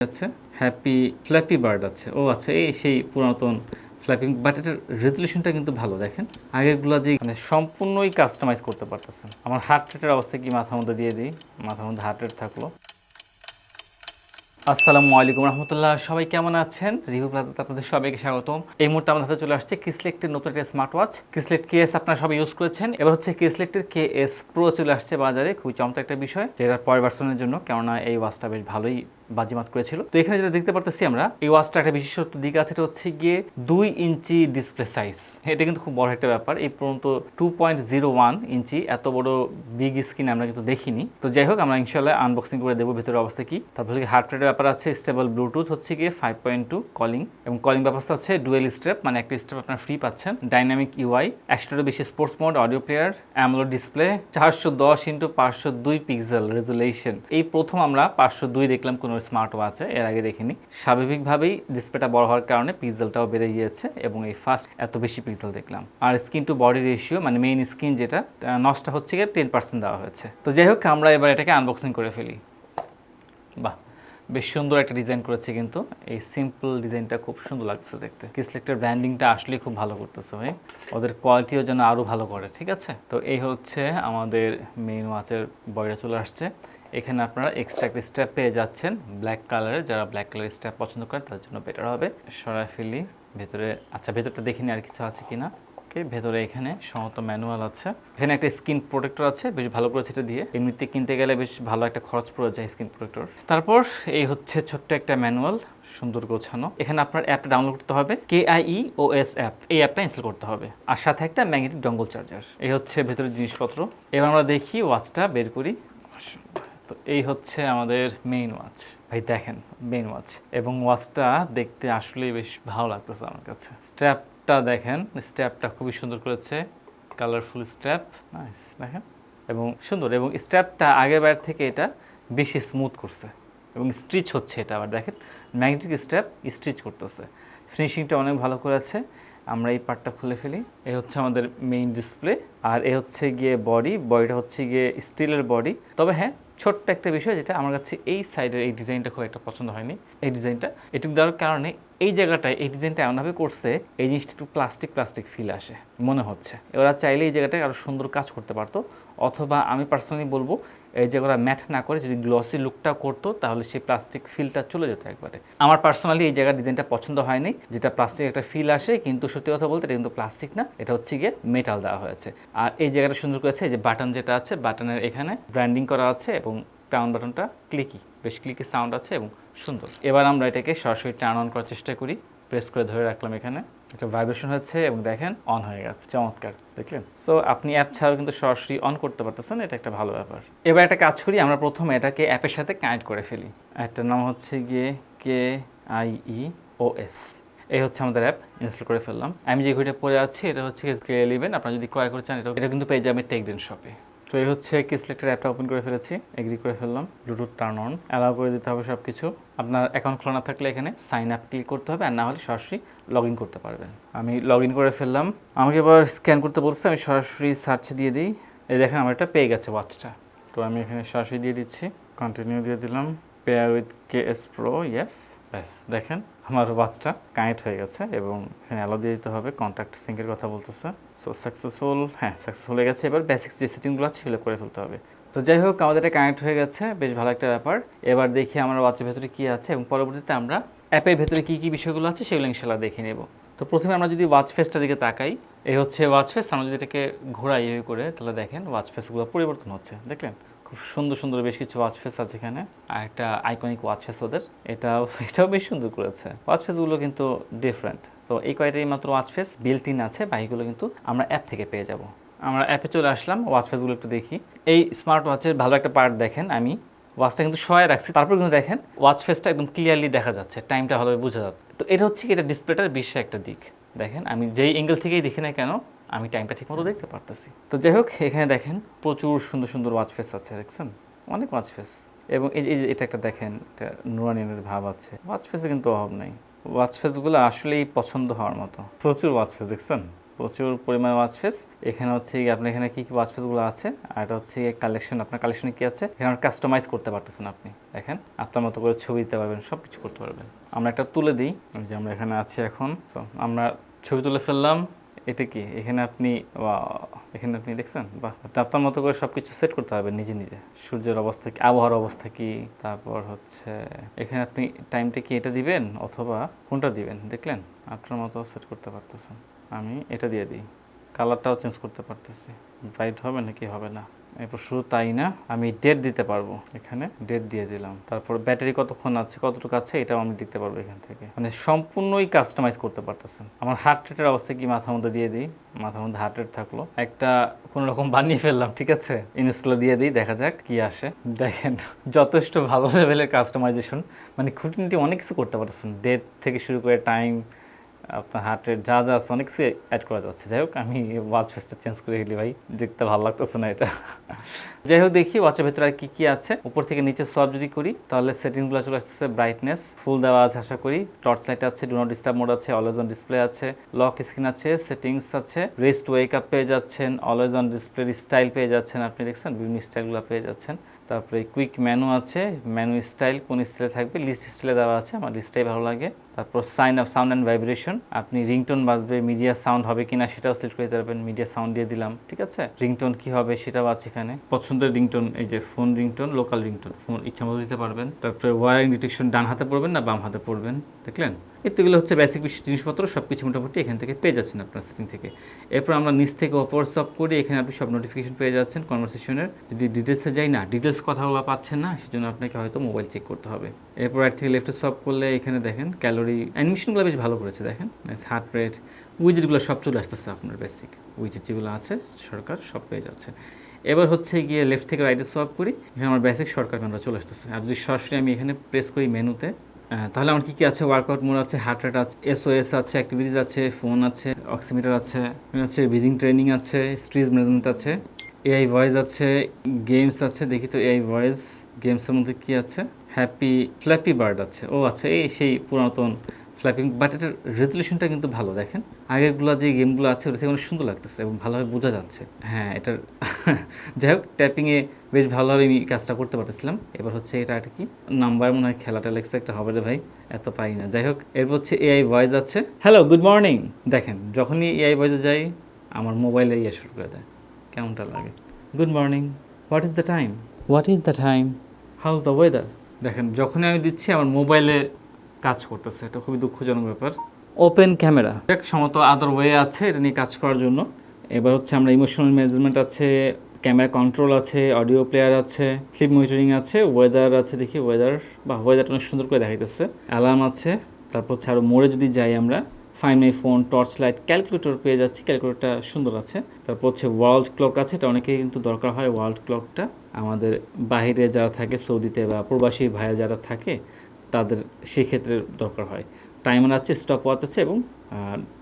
আছে happy flappy bird আছে, ও আচ্ছা এই সেই পুরাতন ফ্ল্যাপিং, বাট এটার রেজলিউশনটা কিন্তু ভালো। দেখেন আগেরগুলো যে মানে সম্পূর্ণই কাস্টমাইজ করতে পারতেছেন। আমার হার্ট রেটের অবস্থা কি মাথার মধ্যে দিয়ে দিই, মাথার মধ্যে হার্ট রেট থাকলো। আসসালামু আলাইকুম রহমতুল্লাহ, সবাই কেমন আছেন? রিভিউ প্লাজাতে আপনাদের সবাইকে স্বাগতম। এই মুহূর্তে আমাদের হাতে চলে আসছে কিসলেক্টের নতুন একটা স্মার্ট ওয়াচ, কিসলেক্ট কেএস। আপনারা সবাই ইউজ করেছেন, এবার হচ্ছে কিসলেক্টের কেএস প্রো চলে আসছে বাজারে। খুবই চমৎকার একটা বিষয়, যেটার পরের ভার্সনের জন্য, কেননা এই ওয়াচটা বেশ ভালোই বাজিমাত করেছিল। তো এখানে যেটা দেখতে পারতেছি আমরা, এই ওয়াচটা একটা বিশেষত্ব দিক আছে, এটা হচ্ছে গিয়ে 2 ইঞ্চি ডিসপ্লে সাইজ। এটা কিন্তু খুব বড় একটা ব্যাপার। এই পর্যন্ত 2.01 ইঞ্চি এত বড় বিগ স্ক্রিন আমরা কিন্তু দেখিনি। তো যাই হোক, আমরা ইনশাল্লাহ আনবক্সিং করে দেবো ভিতরে অবস্থা কি। তারপর হার্ট রেটের ব্যাপার আছে, স্টেবল ব্লুটুথ হচ্ছে গিয়ে 5.2 কলিং, এবং কলিং ব্যবস্থা আছে ডুয়েল স্টেপ, মানে একটা স্টেপ আপনার ফ্রি পাচ্ছেন। ডাইনামিক ইউআই, 100টারও বেশি sports mode, audio player, AMOLED display, 410x502 pixel resolution. এই প্রথম আমরা 502 দেখলাম কোনো স্মার্ট ওয়াচে, এর আগে দেখিনি। স্বাভাবিকভাবেই ডিসপ্লেটা বড় হওয়ার কারণে পিক্সেলটাও বেড়ে গিয়েছে, এবং এই ফার্স্ট এত বেশি পিক্সেল দেখলাম। আর স্ক্রিন টু বডি রেশিও, মানে মেইন স্ক্রিন যেটা নষ্ট হচ্ছে গিয়ে 10% দেওয়া হয়েছে। তো যাই হোক, আমরা এবার এটাকে আনবক্সিং করে ফেলি। বাহ, বেশ সুন্দর একটা ডিজাইন করেছে, কিন্তু এই সিম্পল ডিজাইনটা খুব সুন্দর লাগছে দেখতে। কিসলেক্টের ব্র্যান্ডিংটা আসলে খুব ভালো করতেছে ভাই, ওদের কোয়ালিটিও যেন আরও ভালো করে। ঠিক আছে, তো এই হচ্ছে আমাদের মেইন ওয়াচের বডিটা চলে আসছে। এখানে আপনারা এক্সট্রা একটা স্ট্র্যাপ পেয়ে যাচ্ছেন ব্ল্যাক কালারের, যারা ব্ল্যাক কালারের স্ট্র্যাপ পছন্দ করেন তাদের জন্য বেটার হবে। সরাই ফেলি ভেতরে। আচ্ছা, ভেতরটা দেখিনি আর কিছু আছে কিনা। ওকে, ভেতরে এখানে সমস্ত ম্যানুয়াল আছে, এখানে একটা স্ক্রিন প্রোটেক্টর আছে, বেশ ভালো করেছে এটা দিয়ে। এমনিতে কিনতে গেলে বেশ ভালো একটা খরচ পড়ে যায় স্ক্রিন প্রোটেক্টর। তারপর এই হচ্ছে ছোট্ট একটা ম্যানুয়াল, সুন্দর গোছানো। এখানে আপনার অ্যাপটা ডাউনলোড করতে হবে, KIEOS অ্যাপ, এই অ্যাপটা ইনস্টল করতে হবে, আর সাথে একটা ম্যাগনেটিক ডঙ্গল চার্জার। এই হচ্ছে ভেতরের জিনিসপত্র। এবার আমরা দেখি ওয়াচটা বের করি। তো এই হচ্ছে আমাদের মেইন ওয়াচ। ভাই দেখেন মেইন ওয়াচ, এবং ওয়াচটা দেখতে আসলেই বেশ ভালো লাগতেছে আমার কাছে। স্ট্র্যাপটা দেখেন, স্ট্র্যাপটা খুবই সুন্দর করেছে, কালারফুল স্ট্র্যাপ, নাইস দেখেন, এবং সুন্দর। এবং স্ট্র্যাপটা আগের বার থেকে এটা বেশি স্মুথ করছে, এবং স্টিচ হচ্ছে এটা। আবার দেখেন ম্যাগনেটিক স্ট্র্যাপ স্টিচ করতেছে, ফিনিশিংটা অনেক ভালো করেছে। আমরা এই পার্টটা খুলে ফেলি। এই হচ্ছে আমাদের মেইন ডিসপ্লে, আর এ হচ্ছে গিয়ে বডিটা হচ্ছে গিয়ে স্টিলের বডি। তবে হ্যাঁ, ছোট্ট একটা বিষয় যেটা আমার কাছে এই সাইডের এই ডিজাইনটা খুব একটা পছন্দ হয়নি। এই ডিজাইনটা এটুকু দেওয়ার কারণে এই জায়গাটায় এই ডিজাইনটা এমনভাবে করছে, এই জিনিসটা একটু প্লাস্টিক ফিল আসে মনে হচ্ছে। এরা চাইলে এই জায়গাটায় আরও সুন্দর কাজ করতে পারতো, অথবা আমি পার্সোনালি বলবো এই জায়গাটা ম্যাট না করে যদি গ্লসি লুকটা করতো, তাহলে সেই প্লাস্টিক ফিলটা চলে যেত একবারে। আমার পার্সোনালি এই জায়গার ডিজাইনটা পছন্দ হয়নি, যেটা প্লাস্টিক একটা ফিল আসে, কিন্তু সত্যি কথা বলতে এটা কিন্তু প্লাস্টিক না, এটা হচ্ছে গিয়ে মেটাল দেওয়া হয়েছে। আর এই জায়গাটা সুন্দর করেছে, এই যে বাটন যেটা আছে, বাটনের এখানে ব্র্যান্ডিং করা আছে, এবং টার্ন বাটনটা বেশ ক্লিকি সাউন্ড আছে এবং সুন্দর। এবার আমরা এটাকে সরাসরি টার্ন অন করার চেষ্টা করি। প্রেস করে ধরে রাখলাম, এখানে একটা ভাইব্রেশন হচ্ছে, এবং দেখেন অন হয়ে গেছে। চমৎকার, দেখলেন? সো আপনি অ্যাপ ছাড়াও কিন্তু সরাসরি অন করতে পারতেছেন, এটা একটা ভালো ব্যাপার। এবার একটা কাজ করি, আমরা প্রথমে এটাকে অ্যাপের সাথে কানেক্ট করে ফেলি। অ্যাপটার নাম হচ্ছে গিয়ে KIEOS। এই হচ্ছে আমাদের অ্যাপ, ইনস্টল করে ফেললাম। আমি যে ঘড়িটা পরে আছি এটা হচ্ছে K11। আপনারা যদি ক্রয় করে চান এটা কিন্তু পেয়ে যাবেন TechDen শপে। তো এই হচ্ছে কিসলেক্টের অ্যাপটা ওপেন করে ফেলেছি, এগ্রি করে ফেললাম, ব্লুটুথ টার্ন অন, অ্যালাউ করে দিতে হবে সব কিছু। আপনার অ্যাকাউন্ট খোলা না থাকলে এখানে সাইন আপ ক্লিক করতে হবে, আর না হলে সরাসরি লগ ইন করতে পারবেন। আমি লগ ইন করে ফেললাম। আমাকে এবার স্ক্যান করতে বলছে, আমি সরাসরি সার্চে দিয়ে দিই। এই দেখেন আমার এটা পেয়ে গেছে ওয়াচটা। তো আমি এখানে সরাসরি দিয়ে দিচ্ছি, কন্টিনিউ দিয়ে দিলাম, pair with KS Pro, yes. ব্যাস দেখেন আমার ওয়াচটা কানেক্ট হয়ে গেছে, এবং এখানে অ্যালাউ দিয়ে দিতে হবে, কন্ট্যাক্ট সিঙ্কের কথা বলতেছে। সো সাকসেসফুল, হ্যাঁ সাকসেসফুল হয়ে গেছে। এবার বেসিক্স যে সেটিংগুলো আছে সেগুলো করে ফেলতে হবে। তো যাই হোক, আমাদের এটা কানেক্ট হয়ে গেছে, বেশ ভালো একটা ব্যাপার। এবার দেখি আমার ওয়াচের ভেতরে কী আছে, এবং পরবর্তীতে আমরা অ্যাপের ভেতরে কী কী বিষয়গুলো আছে সেগুলো ইনশাল্লাহ দেখে নেব। তো প্রথমে আমরা যদি ওয়াচ ফেসটার দিকে তাকাই, এই হচ্ছে ওয়াচ ফেস। আমরা যদি এটাকে ঘোরাই ইয়ে করে, তাহলে দেখেন ওয়াচ ফেসগুলো পরিবর্তন হচ্ছে, দেখলেন? খুব সুন্দর বেশ কিছু ওয়াচ ফেস আছে এখানে, আর একটা আইকনিক ওয়াচ ফেস ওদের, এটাও বেশ সুন্দর করেছে। ওয়াচ ফেসগুলো কিন্তু ডিফারেন্ট। তো এই কয়টাই মাত্র ওয়াচ ফেস বিল্ট ইন আছে, বাকিগুলো কিন্তু আমরা অ্যাপ থেকে পেয়ে যাব। আমরা অ্যাপে চলে আসলাম, ওয়াচ ফেসগুলো একটু দেখি। এই স্মার্ট ওয়াচের ভালো একটা পার্ট দেখেন, আমি ওয়াচটা কিন্তু শোয়ে রাখছি, তারপর কিন্তু দেখেন ওয়াচ ফেসটা একদম ক্লিয়ারলি দেখা যাচ্ছে, টাইমটা ভালোভাবে বোঝা যাচ্ছে। তো এটা হচ্ছে কি, এটা ডিসপ্লেটার বিশেষ একটা দিক। দেখেন আমি যেই অ্যাঙ্গেল থেকেই দেখি না কেন, আমি টাইমটা ঠিকমতো দেখতে পারতেছি। তো যাই হোক, এখানে দেখেন প্রচুর সুন্দর ওয়াচ ফেস আছে, দেখছেন? অনেক ওয়াচ ফেস, এবং এই যে এটা একটা দেখেন, একটা নুরানিনের ভাব আছে। ওয়াচ ফেসে কিন্তু অভাব নেই, ওয়াচ ফেসগুলো আসলেই পছন্দ হওয়ার মতো। প্রচুর ওয়াচ ফেস দেখছেন, প্রচুর পরিমাণে ওয়াচ ফেস। এখানে হচ্ছে আপনার এখানে কি কি ওয়াচ ফেসগুলো আছে, আর এটা হচ্ছে কালেকশন, আপনার কালেকশনে কি আছে এখানে কাস্টমাইজ করতে পারতেছেন আপনি। দেখেন আপনার মতো করে ছবি দিতে পারবেন, সব কিছু করতে পারবেন। আমরা একটা তুলে দিই যে আমরা এখানে আছি এখন। তো আমরা ছবি তুলে ফেললাম। এটা কি এখানে আপনি এখানে আপনি দেখছেন, বাহ, আপনার মতো করে সব কিছু সেট করতে পারবেন নিজে নিজে। সূর্যের অবস্থা কি, আবহাওয়ার অবস্থা কি, তারপর হচ্ছে এখানে আপনি টাইমটা কি এটা দিবেন অথবা কোনটা দিবেন, দেখলেন আপনার মতো সেট করতে পারতেছেন। আমি এটা দিয়ে দিই, কালারটাও চেঞ্জ করতে পারতেছি, ব্রাইট হবে নাকি হবে না। এরপর শুধু তাই না, আমি ডেট দিতে পারবো, এখানে ডেট দিয়ে দিলাম। তারপর ব্যাটারি কতক্ষণ আছে, কতটুকু আছে, এটাও আমি দেখতে পারবো এখান থেকে। মানে সম্পূর্ণই কাস্টমাইজ করতে পারতেছেন। আমার হার্ট রেটের অবস্থা কি মাথার মধ্যে দিয়ে দিই, মাথার মধ্যে হার্ট রেট থাকলো, একটা কোনো রকম বানিয়ে ফেললাম, ঠিক আছে, ইনস্টল দিয়ে দিই, দেখা যাক কি আসে। দেখেন যথেষ্ট ভালো লেভেলের কাস্টমাইজেশন, মানে খুঁটিনাটি অনেক কিছু করতে পারতেছেন, ডেট থেকে শুরু করে টাইম, আপনার হার্ট রেট যা যা আছে অনেক কিছু অ্যাড করা যাচ্ছে। যাই হোক আমি ওয়াচ ফেসটা চেঞ্জ করে গেলি ভাই, দেখতে ভালো লাগতেছে না এটা। যাই হোক দেখি ওয়াচের ভেতরে আর কি কি আছে। উপর থেকে নিচে সোয়াপ যদি করি তাহলে সেটিংসগুলো চলে আসতেছে। ব্রাইটনেস ফুল দেওয়া আছে আশা করি, টর্চ লাইট আছে, ডু নট ডিস্টার্ব মোড আছে, অলওয়েজ অন ডিসপ্লে আছে, লক স্ক্রিন আছে, সেটিংস আছে, রেস্ট ওয়েক আপ পেয়ে যাচ্ছেন, অলওয়েজ অন ডিসপ্লে স্টাইল পেয়ে যাচ্ছেন, আপনি দেখছেন বিভিন্ন স্টাইলগুলো পেয়ে যাচ্ছেন। তারপরে কুইক মেনু আছে, মেনু স্টাইল কোন স্টাইলে থাকবে, লিস্ট স্টাইলে দেওয়া আছে, আমার লিস্টটাই ভালো লাগে। তারপর sign up sound and vibration, আপনি রিংটোন বাজবে, মিডিয়া সাউন্ড হবে কিনা সেটাও সিলেক্ট করে দিতে পারবেন, মিডিয়া সাউন্ড দিয়ে দিলাম, ঠিক আছে। রিংটোন কি হবে সেটাও আছে এখানে, পছন্দের রিংটোন, এই যে phone ringtone, local ringtone, phone ইচ্ছা মতো দিতে পারবেন। তারপরে ওয়ারিং ডিটেকশন ডান হাতে পড়বেন না বাম হাতে পড়বেন, দেখলেন। এগুলো হচ্ছে বেসিক জিনিসপত্র, সব কিছু মোটামুটি এখান থেকে পেয়ে যাচ্ছেন আপনার সেটিং থেকে। এরপর আমরা নিচ থেকে ওপর সব করি, এখানে আপনি সব নোটিফিকেশন পেয়ে যাচ্ছেন কনভারসেশনের। যদি ডিটেলসে যাই না, ডিটেলস কথাগুলো পাচ্ছেন না, সেজন্য আপনাকে হয়তো মোবাইল চেক করতে হবে। এরপর রাইট থেকে লেফটে সব করলে এখানে দেখেন ক্যালোরি, অ্যানিমেশনগুলো বেশ ভালো করেছে দেখেন, হার্ট রেট, উইজেটগুলো সব চলে আসতেছে আপনার বেসিক উইজেট যেগুলো আছে সরকার সব পেয়ে যাচ্ছে। এবার হচ্ছে গিয়ে লেফট থেকে রাইটে সোয়াপ করি, এখানে আমার বেসিক শর্টকাট মেনুটা চলে আসতেছে। আর যদি সরাসরি আমি এখানে প্রেস করি মেনুতে, তাহলে আমার কী কী আছে, ওয়ার্কআউট মোড আছে, হার্ট রেট আছে, এসওএস আছে, অ্যাক্টিভিটিস আছে, ফোন আছে, অক্সিমিটার আছে, ব্রিদিং ট্রেনিং আছে, স্ট্রেস ম্যানেজমেন্ট আছে, এআই ভয়েস আছে, গেমস আছে। দেখি তো এআই ভয়েস গেমসের মধ্যে কী আছে, হ্যাপি ফ্ল্যাপি বার্ড আছে, ও আচ্ছা এই সেই পুরাতন ফ্ল্যাপিং, বাট এটার রেজলিউশনটা কিন্তু ভালো, দেখেন আগেরগুলো যে গেমগুলো আছে ওটা থেকে অনেক সুন্দর লাগতেছে এবং ভালোভাবে বোঝা যাচ্ছে। হ্যাঁ এটার যাই হোক ট্যাপিংয়ে বেশ ভালোভাবে আমি কাজটা করতে পারতেছিলাম। এবার হচ্ছে এটা একটা কি নাম্বার মনে হয় খেলাটা লেগছে একটা হবে রে ভাই, এত পাই না। যাই হোক এরপর হচ্ছে এআই ভয়েস আছে, হ্যালো গুড মর্নিং, দেখেন যখনই এআই ভয়েসে যাই আমার মোবাইলে ইয়ে শুরু করে দেয়, কেমনটা লাগে, good morning, what is the time, what is the time, how is the weather. দেখেন যখনই আমি দিচ্ছি আমার মোবাইলে কাজ করতেছে, এটা খুবই দুঃখজনক ব্যাপার। ওপেন ক্যামেরা এক সমত আদার ওয়ে আছে এটা নিয়ে কাজ করার জন্য। এবার হচ্ছে আমরা ইমোশনাল ম্যানেজমেন্ট আছে, ক্যামেরা কন্ট্রোল আছে, অডিও প্লেয়ার আছে, স্লিপ মনিটরিং আছে, ওয়েদার আছে, দেখি ওয়েদার, বা ওয়েদারটা অনেক সুন্দর করে দেখাইতেছে, অ্যালার্ম আছে। তারপর হচ্ছে আরও মোড়ে যদি যাই আমরা fine my phone, torch light, calculator পেয়ে যাচ্ছি, ক্যালকুলেটরটা সুন্দর আছে। তারপর হচ্ছে ওয়ার্ল্ড ক্লক আছে, এটা অনেকেই কিন্তু দরকার হয় ওয়ার্ল্ড ক্লকটা, আমাদের বাইরে যারা থাকে সৌদিতে বা প্রবাসী ভাইয়া যারা থাকে তাদের সেক্ষেত্রে দরকার হয়। টাইমার আছে, স্টপ ওয়াচ আছে এবং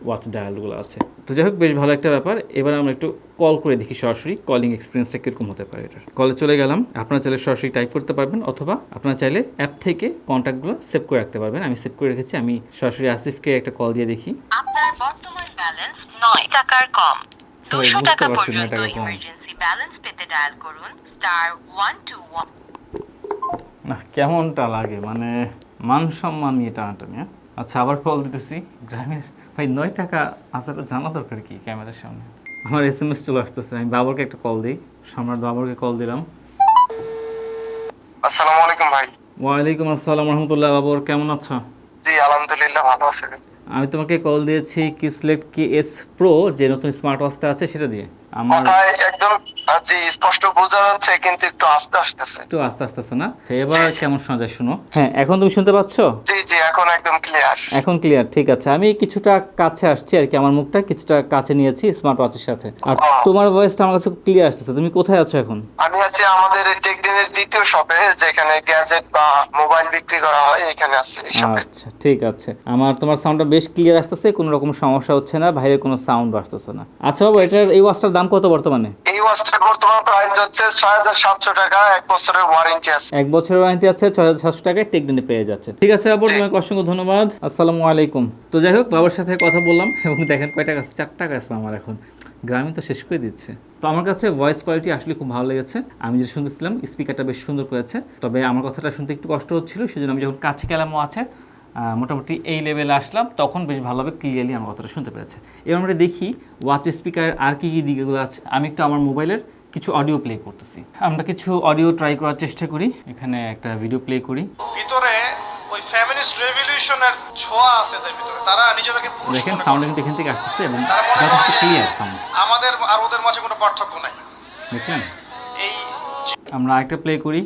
ওয়াচ ডায়ালগুলো আছে। তো যাই হোক বেশ ভালো একটা ব্যাপার। এবার আমরা একটু কল করে দেখি সরাসরি কলিং এক্সপিরিয়েন্সটা কীরকম হতে পারে। এটার কলে চলে গেলাম, আপনারা চাইলে সরাসরি টাইপ করতে পারবেন অথবা আপনারা চাইলে অ্যাপ থেকে কন্ট্যাক্টগুলো সেভ করে রাখতে পারবেন। আমি সেভ করে রেখেছি, আমি সরাসরি আসিফকে একটা কল দিয়ে দেখি। আপনার বর্তমান ব্যালেন্স 9 টাকার কম, 200 টাকা পর্যন্ত ইমার্জেন্সি ব্যালেন্স পেতে ডায়াল করুন *121। না কেমনটা লাগে, মানে মান সম্মান নিয়ে টানাটানি। আচ্ছা আবার কল দিতেছি, গ্রামের ভাই 9 টাকা আসাটা জানা দরকার কি ক্যামেরার সামনে। আমার SMS চলে আসতেছে, আমি বাবরকে একটা কল দিই, সম্রাট বাবরকে কল দিলাম। আসসালামু আলাইকুম ভাই। ওয়ালাইকুম আসসালাম রহমতুল্লাহ। বাবর কেমন আছো? জি আলহামদুলিল্লাহ ভালো আছি। আমি তোমাকে কল দিয়েছি কিসলেক্ট KS Pro যে নতুন স্মার্ট ওয়াচটা আছে সেটা দিয়ে। আমার একদম জি স্পষ্ট বোঝা যাচ্ছে কিন্তু একটু আস্তে আসতেছে, একটু আস্তে আসতেছে না, এবার কেমন শোনা যায় শুনো। হ্যাঁ এখন তুমি শুনতে পাচ্ছো? জি জি এখন একদম ক্লিয়ার। এখন ক্লিয়ার, ঠিক আছে। আমি কিছুটা কাছে আসছি আর কি, আমার মুখটা কিছুটা কাছে নিয়েছি স্মার্ট ওয়াচের সাথে, আর তোমার ভয়েসটা আমার কাছে ক্লিয়ার আসতেছে। তুমি কোথায় আছো এখন? আমি আছি আমাদের টেকডেনের দ্বিতীয় শপে, যেখানে গ্যাজেট বা মোবাইল বিক্রি করা হয়, এখানে আছি এই শপে। আচ্ছা ঠিক আছে, আমার তোমার সাউন্ডটা বেশ ক্লিয়ার আসতেছে, কোনো রকম সমস্যা হচ্ছে না, বাইরের কোনো সাউন্ড আসতেছে না। আচ্ছা বাবু এটার এই ওয়াচটার দাম কত বর্তমানে? এই ওয়াচটার বর্তমান প্রাইস হচ্ছে 6700 টাকা, 1 বছরের ওয়ারেন্টি আছে। 1 বছরের ওয়ারেন্টি আছে, 6700 টাকায় টেকডেনে পেয়ে যাচ্ছে। ঠিক আছে বাবু তুমি অনেক অসংখ্য ধন্যবাদ। আসসালামু আলাইকুম। তো যাই হোক, বাবার সাথে কথা বললাম এবং দেখেন কয়টা গাছ, 4টা গাছ আমার এখন গ্রামে তো শেষ করে দিচ্ছে। তো আমার কাছে ভয়েস কোয়ালিটি আসলে খুব ভালো লেগেছে। আমি যেটা শুনতেছিলাম স্পিকারটা বেশ সুন্দর করেছে, তবে আমার কথাটা শুনতে একটু কষ্ট হচ্ছিল, সেজন্য আমি যখন কাছে গেলামও আছে মোটামুটি এই লেভেলে আসলাম তখন বেশ ভালোভাবে ক্লিয়ারলি আমার কথাটা শুনতে পেরেছে। এবার আমরা দেখি ওয়াচ স্পিকার আর কী কী দিকগুলো আছে। আমি একটু আমার মোবাইলের কিছু অডিও প্লে করতেছি, আমরা কিছু অডিও ট্রাই করার চেষ্টা করি। এখানে একটা ভিডিও প্লে করি। ভিতরে ওই ফেমিনিস্ট রেভলিউশনের ছোঁয়া আছে তার ভিতরে, তারা নিজেদেরকে পুরুষ দেখেন মনে সাউন্ড করে। কিন্তু এখান থেকে আসতেছে এবং তারা মনে করে যথেষ্ট ক্লিয়ার সাউন্ড। আমাদের আর ওদের মাঝে কোনো পার্থক্য নাই। দেখলেন? এই আমরা আরেকটা প্লে করি।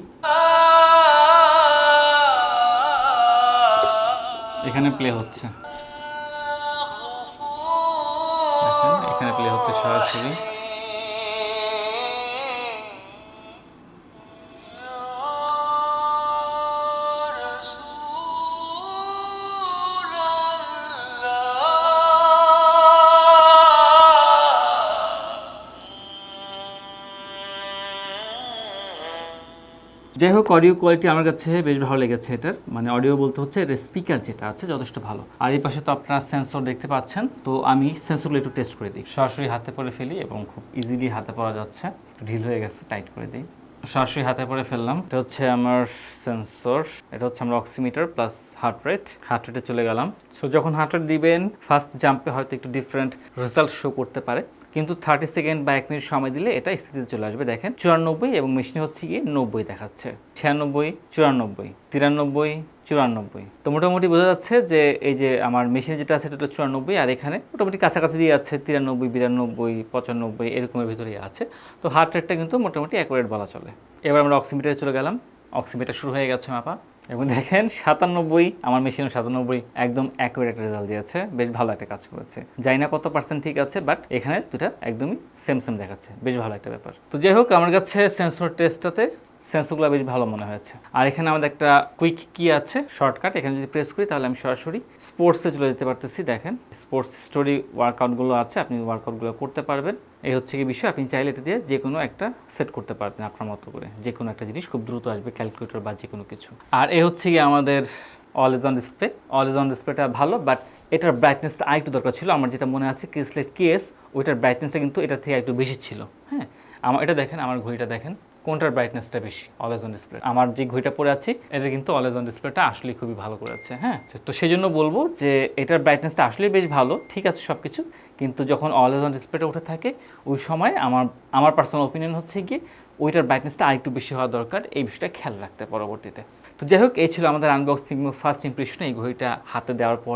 এখানে প্লে হচ্ছে, দেখেন এখানে প্লে হচ্ছে সরাসরি। যাই হোক, অডিও কোয়ালিটি আমার কাছে বেশ ভালো লেগেছে এটার, মানে অডিও বলতে হচ্ছে এর স্পিকার যেটা আছে যথেষ্ট ভালো। আর এই পাশে তো আপনারা সেন্সর দেখতে পাচ্ছেন, তো আমি সেন্সরগুলো একটু টেস্ট করে দিই। সরাসরি হাতে পরে ফেলি এবং খুব ইজিলি হাতে পরা যাচ্ছে। ঢিল হয়ে গেছে, টাইট করে দিই। সরাসরি হাতে পরে ফেললাম। এটা হচ্ছে আমার সেন্সর, এটা হচ্ছে আমার অক্সিমিটার প্লাস হার্ট রেটে চলে গেলাম। সো যখন হার্ট রেট দিবেন ফার্স্ট জাম্পে হয়তো একটু ডিফারেন্ট রেজাল্ট শো করতে পারে, কিন্তু 30 সেকেন্ড বা 1 মিনিট সময় দিলে এটা স্থিতিতে চলে আসবে। দেখেন 94 এবং মেশিনে হচ্ছে গিয়ে 90 দেখাচ্ছে, 96, 94, 93, 94। তো মোটামুটি বোঝা যাচ্ছে যে এই যে আমার মেশিনে যেটা আছে এটা 94 আর এখানে মোটামুটি কাছাকাছি দিয়ে আছে 93, 92, 95 এরকমের ভিতরেই আছে। তো হার্ট রেটটা কিন্তু মোটামুটি অ্যাকুরেট বলা চলে। এবার আমরা অক্সিমিটারে চলে গেলাম। অক্সিমিটার শুরু হয়ে গেছে মাপা এবং দেখেন 97, আমার মেশিনও 97, একদম অ্যাকুরেট রেজাল্ট দিয়েছে। বেশ ভালো একটা কাজ করেছে। জানি না কত পার্সেন্ট ঠিক আছে, বাট এখানে দুটা একদমই সেম দেখাচ্ছে, বেশ ভালো একটা ব্যাপার। তো যাই হোক, আমার কাছে সেন্সর টেস্টটাতে সেন্সরগুলো বেশ ভালো মনে হয়েছে। আর এখানে আমাদের একটা কুইক কি আছে, শর্টকাট, এখানে যদি প্রেস করি তাহলে আমি সরাসরি স্পোর্টসে চলে যেতে পারতেছি। দেখেন স্পোর্টস স্টোরি ওয়ার্কআউটগুলো আছে, আপনি ওয়ার্কআউটগুলো করতে পারবেন। এই হচ্ছে কি বিষয়, আপনি চাইলে এটা দিয়ে যে কোনো একটা সেট করতে পারবেন আপনার মতো করে, যে কোনো একটা জিনিস খুব দ্রুত আসবে, ক্যালকুলেটর বা যে কোনো কিছু। আর এই হচ্ছে কি আমাদের always on display. Always on ডিসপ্লেটা ভালো, বাট এটার ব্রাইটনেসটা আরেকটু দরকার ছিল। আমার যেটা মনে আছে কিসলেট কেএস, ওইটার ব্রাইটনেসটা কিন্তু এটার থেকে একটু বেশি ছিল। হ্যাঁ, আমার এটা দেখেন, আমার ঘড়িটা দেখেন কোনটার ব্রাইটনেসটা বেশি, অলওয়েজ অন ডিসপ্লে। আমার যে ঘড়িটা পরে আছি এটা কিন্তু অলওয়েজ অন ডিসপ্লেটা আসলে খুবই ভালো করেছে। হ্যাঁ, তো সেই জন্য বলবো যে এটার ব্রাইটনেসটা আসলে বেশ ভালো, ঠিক আছে সব কিছু, কিন্তু যখন অলওয়েজ অন ডিসপ্লেটা উঠে থাকে ওই সময় আমার পার্সোনাল ওপিনিয়ন হচ্ছে গিয়ে ওইটার ব্রাইটনেসটা আরেকটু বেশি হওয়া দরকার, এই বিষয়টা খেয়াল রাখতে পরবর্তীতে। তো যাই হোক, এই ছিল আমাদের আনবক্সিং ফার্স্ট ইমপ্রেশন। এই ঘড়িটা হাতে দেওয়ার পর